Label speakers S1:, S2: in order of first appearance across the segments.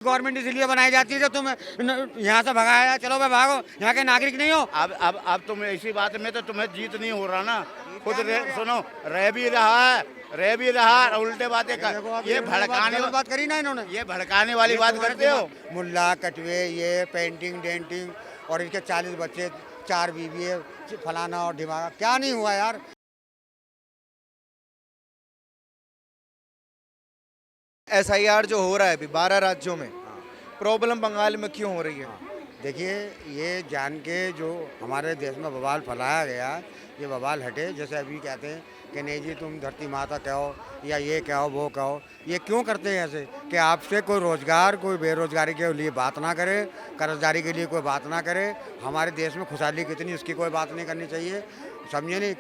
S1: Government इसलिए बनाई जाती है जो तुम यहाँ से भगाया, चलो भाई भागो, यहाँ के नागरिक नहीं हो।
S2: अब तुम ऐसी बात में तो तुम्हें जीत नहीं हो रहा ना। खुद सुनो, रह भी रहा और उल्टे बातें कर, ये भड़काने
S1: बात करी ना इन्होंने,
S2: ये भड़काने वाली बात करते हो।
S1: मुल्ला कटवे, ये पेंटिंग डेंटिंग, और इनके 40 बच्चे, 4 बीवी है, फलाना और ढिमाका, क्या नहीं हुआ यार।
S3: SIR जो हो रहा है अभी 12 राज्यों में, प्रॉब्लम बंगाल में क्यों हो रही है?
S1: देखिए, ये जान के जो हमारे देश में बवाल फैलाया गया, ये बवाल हटे। जैसे अभी कहते हैं कि नहीं जी तुम धरती माता कहो या ये कहो वो कहो, ये क्यों करते हैं ऐसे कि आपसे कोई रोजगार, कोई बेरोजगारी के लिए बात ना करे, कर्जदारी के लिए कोई बात ना करे। हमारे देश में खुशहाली कितनी, उसकी कोई बात नहीं करनी चाहिए, समझे नहीं।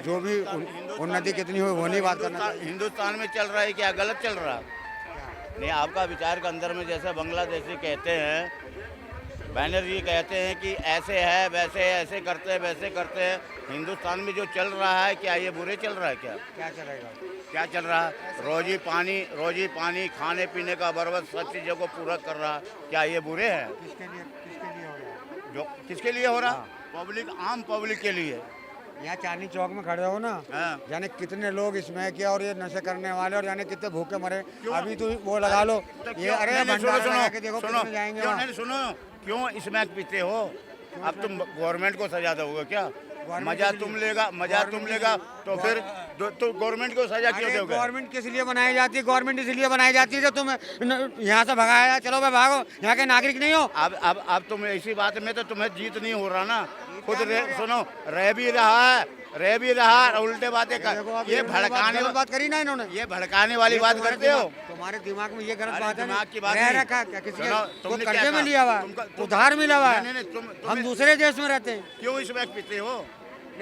S1: जो भी उन्नति कितनी हो वो नहीं बात करना चाहिए।
S2: हिंदुस्तान में चल रहा है क्या गलत चल रहा है? नहीं, आपका विचार के अंदर में जैसे बांग्लादेशी कहते हैं, बैनर्जी कहते हैं कि ऐसे है वैसे है, ऐसे करते हैं वैसे करते हैं। हिंदुस्तान में जो चल रहा है क्या ये बुरे चल रहा है? क्या
S1: चलेगा?
S2: क्या चल रहा है? रोजी पानी खाने पीने का बराबर सब चीज़ों को पूरा कर रहा है, क्या ये बुरे हैं?
S1: किसके लिए हो रहा है?
S2: जो किसके लिए हो रहा? पब्लिक, आम पब्लिक के लिए।
S1: यहाँ चांदनी चौक में खड़े हो ना, जाने कितने लोग इसमें किया, और ये नशे करने वाले, और जाने कितने भूखे मरे। अभी तो वो लगा लो, ये अरे भंडारा लगा के देखो कितने जाएंगे वहाँ।
S2: सुनो, क्यों स्मैक पीते हो? अब तुम गवर्नमेंट को सजा दोगे क्या? मजा तुम लेगा तो फिर तो गवर्नमेंट को सजा क्यों दोगे?
S1: गवर्नमेंट किस लिए बनाई जाती है? गवर्नमेंट इसलिए बनाई जाती है जो तुम यहाँ से भगाया, चलो भाई भागो, यहाँ के नागरिक नहीं हो।
S2: अब तुम ऐसी बात में तो तुम्हें जीत नहीं हो रहा ना। खुद सुनो, रह भी रहा और उल्टे बातें कर, ये भड़काने वाली
S1: बात करी ना इन्होंने,
S2: ये भड़काने वाली बात करते हो।
S1: तुम्हारे दिमाग में ये गलत बात है।
S2: दिमाग की बात
S1: रह
S2: नहीं।
S1: रखा क्या किसी
S2: तुमने
S1: कर्जे
S2: क्या
S1: में
S2: कहा?
S1: लिया हुआ, उधार मिला हुआ है। हम दूसरे देश में रहते हैं,
S2: क्यों स्मैक पीते हो?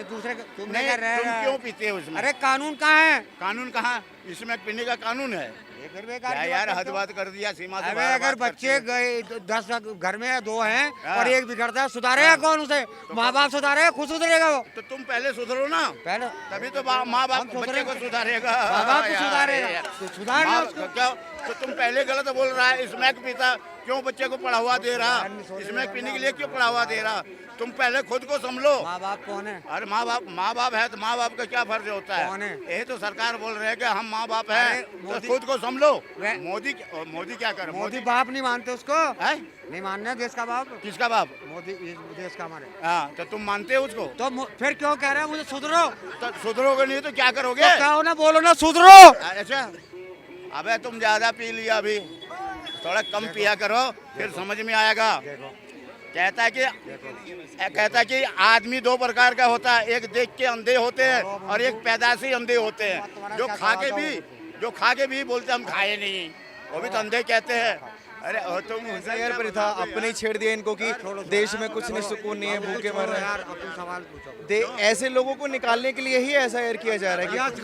S1: दूसरे तुम
S2: क्यों पीते हो इसमें?
S1: अरे कानून कहाँ है?
S2: कानून कहाँ? इसमें पीने का कानून है क्या यार? हद बात कर दिया, सीमा से बाहर
S1: अगर
S2: बात
S1: बच्चे गए 10 घर में 2 हैं और एक बिगड़ता है, सुधारेगा कौन उसे? माँ बाप सुधारेगा, खुद सुधरेगा वो?
S2: तो तुम पहले सुधरो ना,
S1: पहले
S2: तभी तो माँ बाप बच्चे को सुधारेगा।
S1: माँ बाप को सुधारेगा, तो सुधार लो उसको।
S2: क्या तो तुम पहले गलत बोल रहा है। स्मैक पीता क्यों बच्चे को बढ़ावा दे रहा? स्मैक पीने के लिए क्यों बढ़ावा दे रहा? तुम पहले खुद को समझो।
S1: माँ बाप कौन है?
S2: अरे माँ बाप है तो माँ बाप का क्या फर्ज होता है?
S1: कौन है?
S2: ये तो सरकार बोल रहे हैं कि हम माँ बाप हैं, तो खुद को समझो। मोदी क्या करे?
S1: मोदी बाप नहीं मानते उसको?
S2: है
S1: नहीं मानना देश का बाप?
S2: किसका बाप?
S1: मोदी देश का हमारे।
S2: हाँ, तो तुम मानते हो उसको?
S1: तो फिर क्यों कह रहे हैं मुझे सुधरो?
S2: तो सुधरोगे नहीं तो क्या करोगे?
S1: तो क्या हो ना, बोलो ना सुधरो।
S2: अच्छा, अबे तुम ज्यादा पी लिया, अभी थोड़ा कम पिया करो, फिर समझ में आएगा। कहता है कि आदमी 2 प्रकार का होता है, एक देख के अंधे होते हैं और एक पैदाशी अंधे होते हैं। जो खा के भी बोलते हम खाए नहीं, वो भी तो अंधे कहते हैं। अरे तुम
S3: SIR पर था, अपने ही छेड़ दिया इनको कि देश में कुछ नहीं, सुकून नहीं है, भूखे मर रहे हैं।
S1: सवाल पूछो।
S3: ऐसे लोगों को निकालने के लिए ही SIR किया जा रहा है कि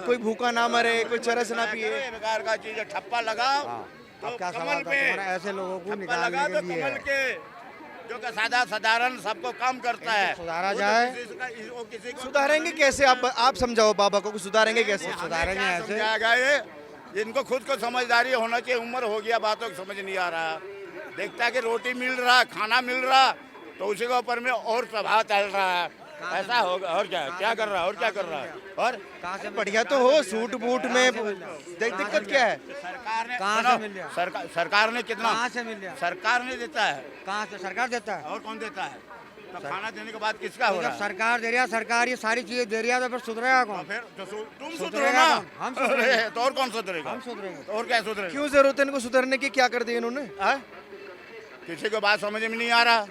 S3: कोई भूखा ना मरे, कोई चरस ना पिए।
S2: बेकार का चीज है, ठप्पा लगाओ
S1: अब क्या
S2: कमल
S1: सवाल
S2: पे,
S1: ऐसे लोगों को
S2: ठप्पा
S1: निकालने
S2: लगा
S1: के
S2: दो
S1: लिए
S2: कमल के, जो कि साधारण सबको काम करता है।
S1: सुधारा जाए।
S2: किसी को
S3: सुधारेंगे कैसे? आप समझाओ बाबा को, सुधारेंगे कैसे?
S1: सुधारेंगे ऐसे।
S2: समझाएगा ये? इनको खुद को समझदारी होना चाहिए। उम्र हो गया, बातों को समझ नहीं आ रहा। देखता है कि रोटी मिल रहा, खाना मिल रहा, तो उसी के ऊपर में और प्रभाव चल रहा है। ऐसा होगा और क्या कर रहा है? और क्या कर रहा है? और
S3: बढ़िया तो हो, सूट बूट में दिक्कत क्या है?
S2: सरकार ने
S1: कहाँ से मिल गया?
S2: सरकार ने कितना?
S1: कहाँ से मिल गया?
S2: सरकार ने देता है।
S1: कहाँ से सरकार देता है?
S2: और कौन देता है? तो खाना देने के बाद किसका हो
S1: तो
S2: रहा
S1: जब
S2: है?
S1: सरकार दे रही है, सरकार ये सारी चीजें दे रही है, तो फिर सुधरेगा कौन?
S2: फिर तो तुम सुधरो
S1: सुधरेगा
S2: ना।
S1: कौन? हम सुधरेंगे।
S2: अरे, तो और कौन सुधरेगा?
S1: हम सुधरेंगे।
S2: तो और क्या सुधरेगा?
S3: क्यों जरूरत है इनको सुधरने की? क्या कर दिया इन्होंने?
S2: है? किसी को बात समझ में नहीं आ रहा,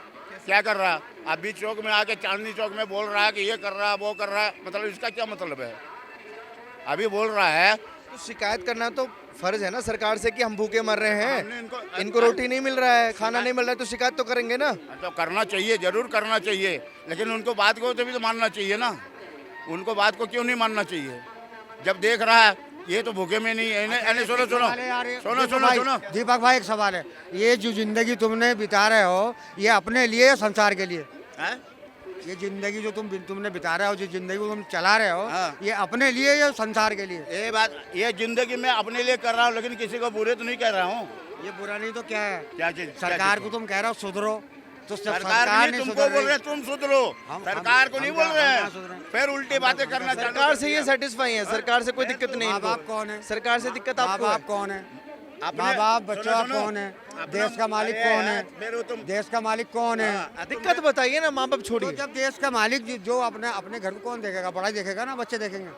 S2: क्या कर रहा? अभी चौक में आके चांदनी चौक में बोल रहा है कि ये कर रहा है, वो कर रहा है, मतलब इसका क्या मतलब है? अभी बोल रहा है
S3: तो शिकायत करना तो फर्ज है ना सरकार से कि हम भूखे मर रहे
S2: हमने
S3: हैं, इनको रोटी नहीं मिल रहा है, खाना नहीं मिल रहा है, तो शिकायत तो करेंगे ना।
S2: तो करना चाहिए, जरूर करना चाहिए, लेकिन उनको बात को तो भी तो मानना चाहिए ना। उनको बात को क्यों नहीं मानना चाहिए? जब देख रहा है ये तो भूखे में नहीं है। सुनो
S1: दीपक भाई, एक सवाल है, ये जो जिंदगी तुमने बिता रहे हो, ये अपने लिए संसार के लिए? ये जिंदगी जो तुमने बिता रहे हो, जो जिंदगी को तुम चला रहे हो,
S2: हाँ।
S1: ये अपने लिए या संसार के लिए?
S2: ये बात, ये जिंदगी में अपने लिए कर रहा हूँ, लेकिन किसी को बुरे तो नहीं कह रहा हूँ।
S1: ये बुरा नहीं तो क्या है?
S2: क्या चीज?
S1: सरकार को तुम कह रहे हो सुधरो, तो
S2: सरकार नहीं तुमको
S1: सुधर
S2: बोल
S1: रही।
S2: रहे, तुम सुधरो।
S1: हम-
S2: सरकार को
S1: हम
S2: नहीं
S1: क्या-
S2: बोल रहे
S1: हम
S2: हैं,
S1: क्या सुधरे?
S2: फिर उल्टी बातें करना चालू
S3: सरकार
S2: कर
S3: से ये
S2: दिया।
S3: सेटिस्फाई है, सरकार से कोई दिक्कत नहीं
S1: माँ
S3: इनको।
S1: बाप कौन है?
S3: सरकार से दिक्कत
S1: माँ
S3: आपको
S1: बाप
S3: है।
S1: कौन है?
S2: अपने-
S1: माँ बाप
S2: सुनो,
S1: बच्चा
S2: सुनो,
S1: कौन है?
S2: अपना-
S1: देश का मालिक
S2: अरे
S1: कौन है?
S2: यार, फिर वो तुम
S1: देश का मालिक कौन है?
S3: दिक्कत बताइए ना, माँ बाप
S1: तो
S3: छोड़िए।
S1: जब देश का मालिक जो अपने अपने घर को कौन देखेगा? बड़ा देखेगा ना, बच्चे देखेंगे।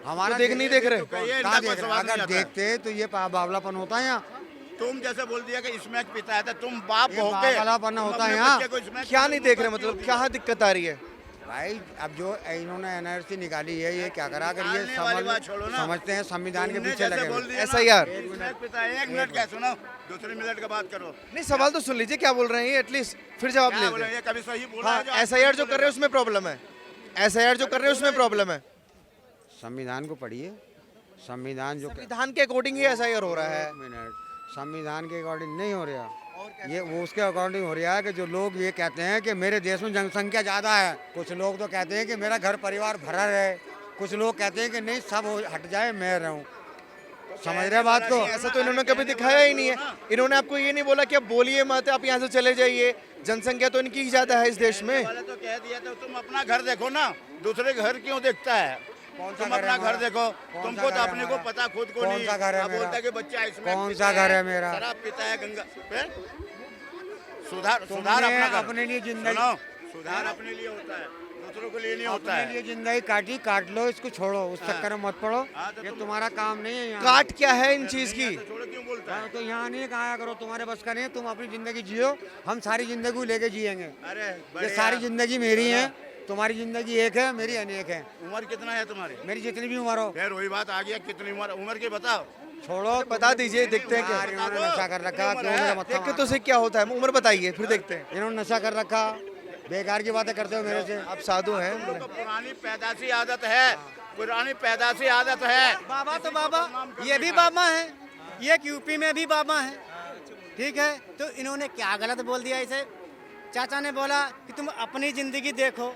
S1: हमारा
S3: तो नहीं देख रहे।
S2: कहिए,
S1: कहाँ
S2: इनका
S1: देख
S2: कोई
S1: रहे?
S2: सवाल नहीं
S1: अगर
S2: आता है।
S1: देखते तो ये बावलापन होता है यहाँ,
S2: तुम जैसे बोल दिया कि इसमें पिता है, तो तुम बाप
S1: ये
S2: होके
S1: बावलापन
S2: तुम
S1: होता है
S2: अपने
S1: यहाँ।
S2: बच्चे को इसमें
S3: क्या नहीं देख रहे, मतलब
S2: क्यों
S3: क्या दिक्कत आ रही है?
S1: भाई अब जो इन्होंने एनआरसी निकाली है, ये क्या करा? अगर ये
S2: निकालने वाली बात छोड़ो ना।
S1: समझते हैं संविधान के
S2: तुमने
S1: पीछे
S2: जैसे
S1: लगे
S2: बोल
S1: हुए।
S2: दिया ना,
S3: SIR।
S2: इसमें पिता है, एक मिनट क्या सुनो, दूसरे मिनट का बात करो।
S3: नहीं, सवाल तो सुन लीजिए क्या बोल रहे हैं ये, एटलीस्ट फिर जवाब
S2: क्या
S3: ले
S2: बोले,
S3: लेते
S2: ये कभी सही बोला
S3: हाँ,
S2: है जो आज
S3: SIR जो
S2: बोलेगा?
S3: कर रहे हैं उसमें प्रॉब्लम है। SIR जो कर रहे हैं उसमें प्रॉब्लम है।
S1: संविधान को पढ़िए, संविधान जो
S3: संविधान के अकॉर्डिंग ही SIR हो रहा है।
S1: मिनट, संविधान के अकॉर्डिंग नहीं हो रहा, ये वो उसके अकॉर्डिंग हो रहा है कि जो लोग ये कहते हैं कि मेरे देश में जनसंख्या ज़्यादा है, कुछ लोग तो कहते हैं कि मेरा घर परिवार भरा रहे, कुछ लोग कहते हैं कि नहीं सब हट जाए मैं रहूं। समझ रहे बात को?
S3: ऐसा तो इन्होंने कभी दिखाया ही नहीं है। इन्होंने आपको ये नहीं बोला कि आप बोलिए मत, आप यहाँ से चले जाइए, जनसंख्या तो इनकी ही ज्यादा है इस देश में।
S2: वाले तो कह दिया, तो तुम अपना घर देखो ना, दूसरे घर क्यों देखता है?
S1: कौन सा
S2: तुम
S1: घर है
S2: अपना घर
S1: हमारा?
S2: देखो,
S1: कौन सा
S2: तुमको
S1: घर
S2: तो
S1: है
S2: अपने को
S1: हमारा?
S2: पता खुद को
S1: कौन
S2: नहीं।
S1: सा घर है
S2: अब बोलता
S1: मेरा?
S2: है कि बच्चा इसमें
S1: कौन
S2: पिता
S1: सा घर है मेरा?
S2: शराब पीता है, गंगा फिर? सुधार
S1: तुमने
S2: सुधार अपना घर।
S1: अपने लिए जिंदगी-
S2: सुनो, सुधार अपने लिए होता है, दूसरों के लिए नहीं होता
S1: अपने
S2: है।
S1: लिए जिंदगी काटी, काट लो, इसको छोड़ो, उस चक्कर में मत पड़ो।
S2: हाँ, तो
S1: ये
S2: तुम-
S1: तुम्हारा काम नहीं है यहाँ।
S3: काट क्या है इन चीज की?
S2: तो छोड़ो क्यों बोलता है?
S1: हाँ, तो यहाँ नहीं कहा करो, तुम्हारे बस का नहीं है, तुम अपनी जिंदगी जियो, हम सारी जिंदगी लेके जिएंगे।
S2: अरे
S1: ये
S2: बढ़िया।
S1: सारी जिंदगी मेरी है, तुम्हारी जिंदगी एक है, मेरी अनेक है।
S2: उम्र कितना है तुम्हारी?
S1: मेरी जितनी भी उम्र हो,
S2: फिर वही बात आ गया, कितनी उम्र? उम्र की बताओ।
S1: छोड़ो।
S3: बता दीजिए, देखते हैं क्या।
S1: यार, इन्होंने नशा कर रखा, क्यों मेरा मत्था
S3: देख के
S1: मार-
S3: तो से क्या होता है, उम्र बताइए फिर देखते हैं।
S1: इन्होंने नशा कर रखा, बेकार की बातें करते हो मेरे से।
S3: आप साधु हैं।
S2: तो पुरानी पैदाशी आदत है, पुरानी पैदाशी आदत है।
S4: बाबा तो बाबा, ये भी बाबा है, ये यूपी में भी बाबा है, ठीक है। तो इन्होंने क्या गलत बोल दिया इसे? चाचा ने बोला कि तुम अपनी जिंदगी देखो।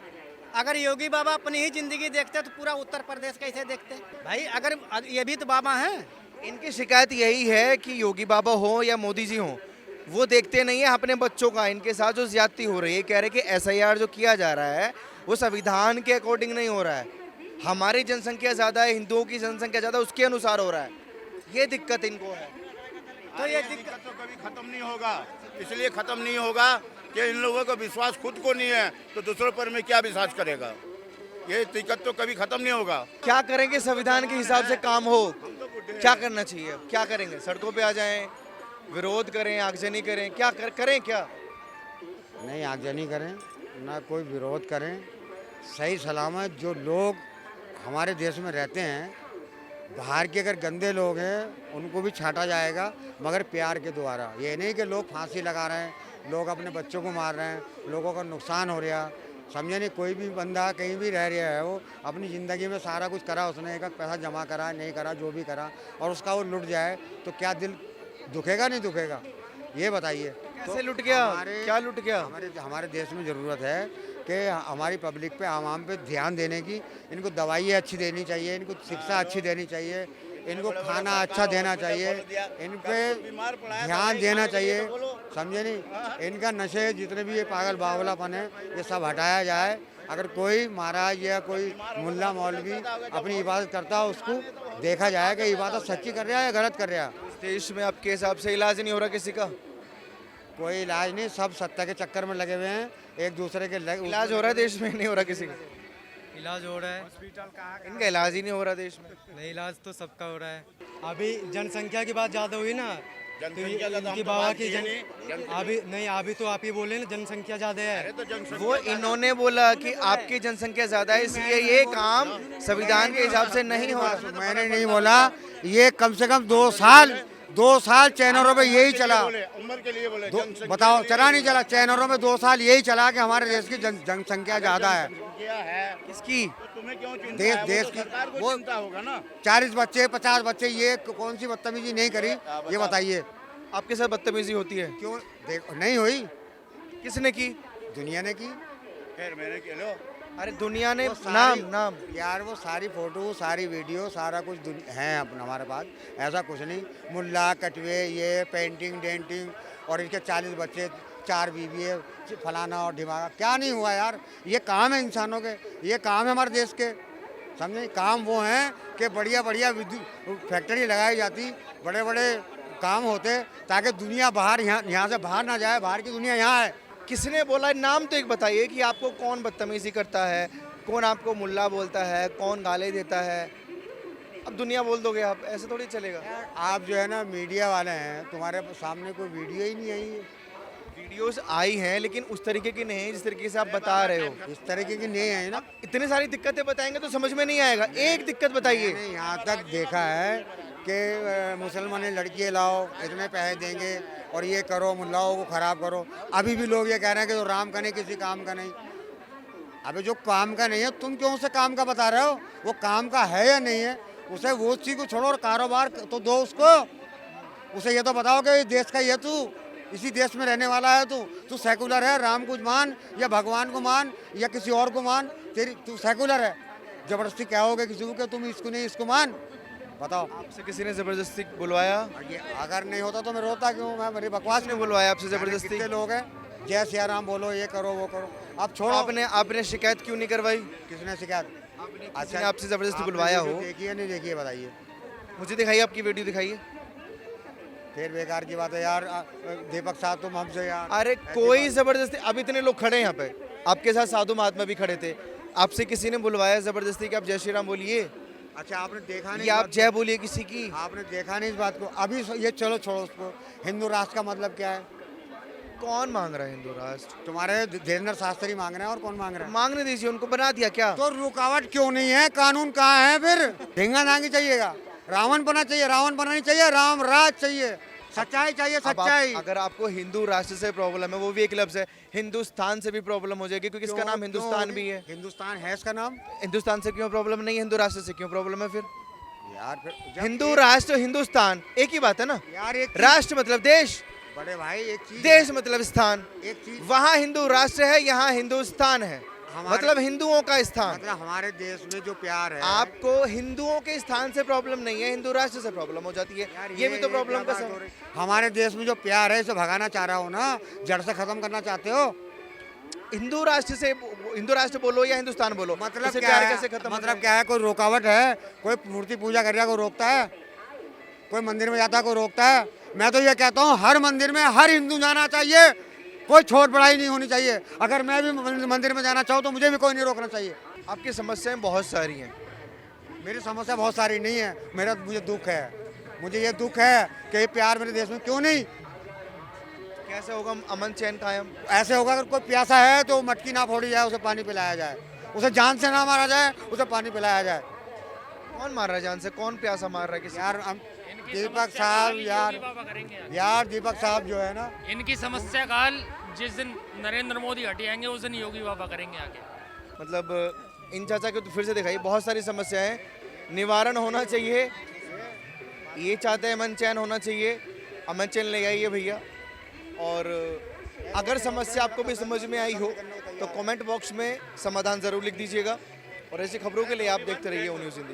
S4: अगर योगी बाबा अपनी ही जिंदगी देखते तो पूरा उत्तर प्रदेश कैसे देखते भाई? अगर ये भी तो बाबा हैं।
S3: इनकी शिकायत यही है कि योगी बाबा हो या मोदी जी हो, वो देखते नहीं है अपने बच्चों का। इनके साथ जो ज्यादती हो रही है, कह रहे कि SIR जो किया जा रहा है वो संविधान के अकॉर्डिंग नहीं हो रहा है। हमारी जनसंख्या ज्यादा है, हिंदुओं की जनसंख्या ज्यादा, उसके अनुसार हो रहा है। ये दिक्कत इनको है।
S2: तो ये दिक्कत तो कभी खत्म नहीं होगा, इसलिए खत्म नहीं होगा कि इन लोगों को विश्वास खुद को नहीं है, तो दूसरों पर में क्या विश्वास करेगा? ये दिक्कत तो कभी खत्म नहीं होगा।
S3: क्या करेंगे? संविधान के हिसाब से काम हो, क्या करना चाहिए? क्या करेंगे? सड़कों पे आ जाएं, विरोध करें, आगजनी करें, करें क्या?
S1: नहीं आगजनी करें, ना कोई विरोध करें। सही सलामत जो लोग हमारे देश में रहते हैं, बाहर के अगर गंदे लोग हैं उनको भी छांटा जाएगा, मगर प्यार के द्वारा। ये नहीं कि लोग फांसी लगा रहे हैं, लोग अपने बच्चों को मार रहे हैं, लोगों का नुकसान हो रहा। समझे नहीं? कोई भी बंदा कहीं भी रह रहा है, वो अपनी ज़िंदगी में सारा कुछ करा, उसने एक पैसा जमा करा, नहीं करा, जो भी करा, और उसका वो लुट जाए तो क्या दिल दुखेगा नहीं दुखेगा? ये बताइए।
S3: कैसे लुट गया?
S1: हमारे-
S3: क्या लुट गया?
S1: हमारे देश में ज़रूरत है कि हमारी पब्लिक पे, आवाम पे ध्यान देने की। इनको दवाइयाँ अच्छी देनी चाहिए, इनको शिक्षा अच्छी देनी चाहिए, इनको खाना अच्छा देना चाहिए, इन पे ध्यान देना चाहिए। समझे नहीं? इनका नशे जितने भी ये पागल बावलापन है, ये सब हटाया जाए। अगर कोई महाराज या कोई मुल्ला मौलवी अपनी इबादत करता है, उसको देखा जाए कि इबादत सच्ची कर रहा है या गलत कर रहा है।
S3: देश में आपके हिसाब से इलाज नहीं हो रहा किसी का?
S1: कोई इलाज नहीं, सब सत्ता के चक्कर में लगे हुए हैं, एक दूसरे के
S3: इलाज हो रहा है देश में? नहीं हो रहा किसी का?
S4: इलाज हो रहा है,
S3: इनका इलाज ही नहीं हो रहा देश में।
S4: नहीं इलाज तो सबका हो रहा है। अभी जनसंख्या की बात ज़्यादा हुई ना, तो
S2: जनसंख्या का तो हम
S4: इनकी
S2: तो
S4: बाबा
S2: बात
S4: की
S2: किए नहीं।
S4: अभी नहीं, अभी तो आप ही बोले ना जनसंख्या ज़्यादा है।
S2: तो जनसंख्या
S3: वो इन्होंने बोला कि आपकी जनसंख्या ज्यादा है, इसलिए ये काम संविधान के हिसाब से नहीं हो रहा।
S1: मैंने नहीं बोला। ये कम से कम 2 साल चैनलों में यही चला।
S2: उम्र के लिए बोले, जनसंख्या
S1: बताओ,
S2: के
S1: चला
S2: लिए
S1: नहीं चला? चैनलों में 2 साल यही चला कि हमारे देश की जनसंख्या ज़्यादा है।
S2: जनसंख्या है,
S3: किसकी?
S2: तो तुम्हें क्यों चिंता
S1: देश-
S2: है? वो
S1: देश
S2: तो
S1: की-
S2: सरकार को
S1: वो-
S2: चिंता होगा ना।
S1: 40 बच्चे, 50 बच्चे, ये कौन सी बदतमीजी नहीं करी? ये बताइए
S3: आपके साथ बदतमीजी होती है?
S1: क्यों? देखो, नहीं हुई,
S3: किसने की?
S1: दुनिया ने की।
S2: फिर मैंने कह लो
S3: अरे दुनिया ने
S1: वो
S3: नाम
S1: सारी-
S3: नाम
S1: यार वो सारी फोटो सारी वीडियो सारा कुछ है अपना हमारे पास, ऐसा कुछ नहीं। मुल्ला कटवे ये पेंटिंग डेंटिंग और इनके 40 बच्चे 4 बीवी है फलाना और ढिमाका, क्या नहीं हुआ यार। ये काम है इंसानों के, ये काम है हमारे देश के, समझे। काम वो हैं कि बढ़िया बढ़िया विद्युत फैक्ट्री लगाई जाती, बड़े बड़े काम होते ताकि दुनिया बाहर यहाँ से बाहर ना जाए, बाहर की दुनिया यहाँ है।
S3: किसने बोला? नाम तो एक बताइए कि आपको कौन बदतमीजी करता है, कौन आपको मुल्ला बोलता है, कौन गाली देता है। अब दुनिया बोल दोगे आप, ऐसे थोड़ी चलेगा।
S1: आप जो है ना मीडिया वाले हैं, तुम्हारे सामने कोई वीडियो ही नहीं आई है,
S3: वीडियोस आई हैं लेकिन उस तरीके की नहीं है जिस तरीके से आप बता रहे हो।
S1: इस तरीके की नहीं आई ना।
S3: इतनी सारी दिक्कतें बताएंगे तो समझ में नहीं आएगा, एक दिक्कत बताइए।
S1: मैंने यहाँ तक देखा है कि मुसलमान लड़कियाँ लाओ, इतने पैसे देंगे और ये करो, मुल्लाओं को ख़राब करो। अभी भी लोग ये कह रहे हैं कि जो राम का नहीं किसी काम का नहीं। अबे जो काम का नहीं है तुम क्यों उसे काम का बता रहे हो? वो काम का है या नहीं है, उसे वो चीज़ को छोड़ो और कारोबार तो दो उसको। उसे ये तो बताओ कि देश का ये तू इसी देश में रहने वाला है, तू सेकुलर है, राम को मान या भगवान को मान या किसी और को मान, तेरी तू सेकुलर है। ज़बरदस्ती कहोगे किसी को कि तुम इसको नहीं इसको मान, बताओ।
S3: आपसे किसी ने जबरदस्ती बुलवाया?
S1: ये अगर नहीं होता तो मैं रोता क्यों? मैं मेरी बकवास
S3: किसने बुलवाया आपसे जबरदस्ती?
S1: कितने लोग हैं, जय सिया राम बोलो, ये करो वो करो। अब छोड़ो।
S3: आपने शिकायत क्यों नहीं करवाई?
S1: किसने शिकायत?
S3: किसी ने आपसे जबरदस्ती
S1: आपने
S3: बुलवाया
S1: वीडियो
S3: हो?
S1: देखी है नहीं देखी है बताइए।
S3: मुझे दिखाइए, आपकी वीडियो दिखाइए।
S1: फिर बेकार की बात है यार। दीपक साहब तुम हमसे यार।
S3: अरे कोई जबरदस्ती, अब इतने लोग खड़े हैं यहाँ पे, आपके साथ साधु महात्मा भी खड़े थे, आपसे किसी ने बुलवाया जबरदस्ती कि आप जय श्री राम बोलिए
S1: अच्छा आपने देखा नहीं
S3: या
S1: इस
S3: आप
S1: बात
S3: जय बोलिए किसी की?
S1: को? आपने देखा नहीं इस बात को? अभी ये चलो छोड़ो उसको। हिंदू राष्ट्र का मतलब क्या है?
S3: कौन मांग रहा है हिंदू राष्ट्र?
S1: तुम्हारे धीरेन्द्र शास्त्री मांग रहे हैं, और कौन मांग रहा है?
S3: मांगने दीजिए, उनको बना दिया क्या?
S1: तो रुकावट क्यों नहीं है? कानून कहाँ है फिर? ढींगा नांगी चाहिएगा, रावण बना चाहिए, रावण बना नहीं चाहिए, राम राज चाहिए, सच्चाई चाहिए,
S3: अब
S1: सच्चाई।
S3: अगर आपको हिंदू राष्ट्र से प्रॉब्लम है, वो भी एक लफ्ज है, हिंदुस्तान से भी प्रॉब्लम हो जाएगी क्योंकि इसका
S1: क्यों-
S3: नाम
S1: क्यों
S3: हिंदुस्तान
S1: होगी?
S3: भी है।
S1: हिंदुस्तान है इसका नाम।
S3: हिंदुस्तान से क्यों प्रॉब्लम नहीं है, हिंदू राष्ट्र से क्यों प्रॉब्लम है फिर?
S1: यार फिर जब
S3: हिंदू राष्ट्र हिंदुस्तान एक ही बात है ना।
S1: यार एक
S3: राष्ट्र मतलब देश,
S1: बड़े भाई एक चीज
S3: देश मतलब स्थान।
S1: एक चीज
S3: वहाँ हिंदू राष्ट्र है, यहाँ हिंदुस्तान है,
S1: हमारे-
S3: मतलब हिंदुओं का स्थान।
S1: मतलब हमारे देश में जो प्यार है
S3: आपको हिंदुओं के स्थान से प्रॉब्लम नहीं है, हिंदू राष्ट्र से प्रॉब्लम हो जाती है।
S1: यार
S3: ये भी तो प्रॉब्लम का
S1: बात हो
S3: सब।
S1: रही। हमारे देश में जो प्यार है इसे भगाना चाह रहा हो ना, जड़ से खत्म करना चाहते हो।
S3: हिंदू राष्ट्र से, हिंदू राष्ट्र बोलो या हिंदुस्तान बोलो,
S1: मतलब
S3: इससे
S1: क्या
S3: प्यार
S1: है?
S3: कैसे खत्म हो
S1: मतलब
S3: जाएगा?
S1: क्या है? कोई रुकावट है? कोई मूर्ति पूजा कर रहा है, कोई रोकता है? कोई मंदिर में जाता है, कोई रोकता है? मैं तो ये कहता हूँ हर मंदिर में हर हिंदू जाना चाहिए, कोई छोट बड़ाई नहीं होनी चाहिए। अगर मैं भी मंदिर में जाना चाहूँ तो मुझे भी कोई नहीं रोकना चाहिए।
S3: आपकी समस्याएं बहुत सारी हैं।
S1: मेरी समस्या बहुत सारी नहीं है, मुझे दुख है, मुझे ये दुख है कि ये प्यार मेरे देश में क्यों नहीं।
S3: कैसे होगा अमन चैन कायम?
S1: ऐसे होगा अगर कोई प्यासा है तो मटकी ना फोड़ी जाए, उसे पानी पिलाया जाए, उसे जान से ना मारा जाए, उसे पानी पिलाया जाए।
S3: कौन मार रहा है जान से? कौन प्यासा मार रहा है किसी?
S1: यार दीपक साहब यार दीपक साहब जो है ना,
S5: इनकी समस्या का हल जिस दिन नरेंद्र मोदी हटे आएंगे उस दिन योगी बाबा करेंगे आगे।
S3: मतलब इन चाचा को तो फिर से दिखाइए, बहुत सारी समस्याएं, निवारण होना चाहिए। ये चाहते हैं अमन चैन होना चाहिए, अमन चैन ले आइए भैया। और अगर समस्या आपको भी समझ में आई हो तो कमेंट बॉक्स में समाधान ज़रूर लिख दीजिएगा। और ऐसी खबरों के लिए आप देखते रहिए ओ न्यूज़ हिंदी।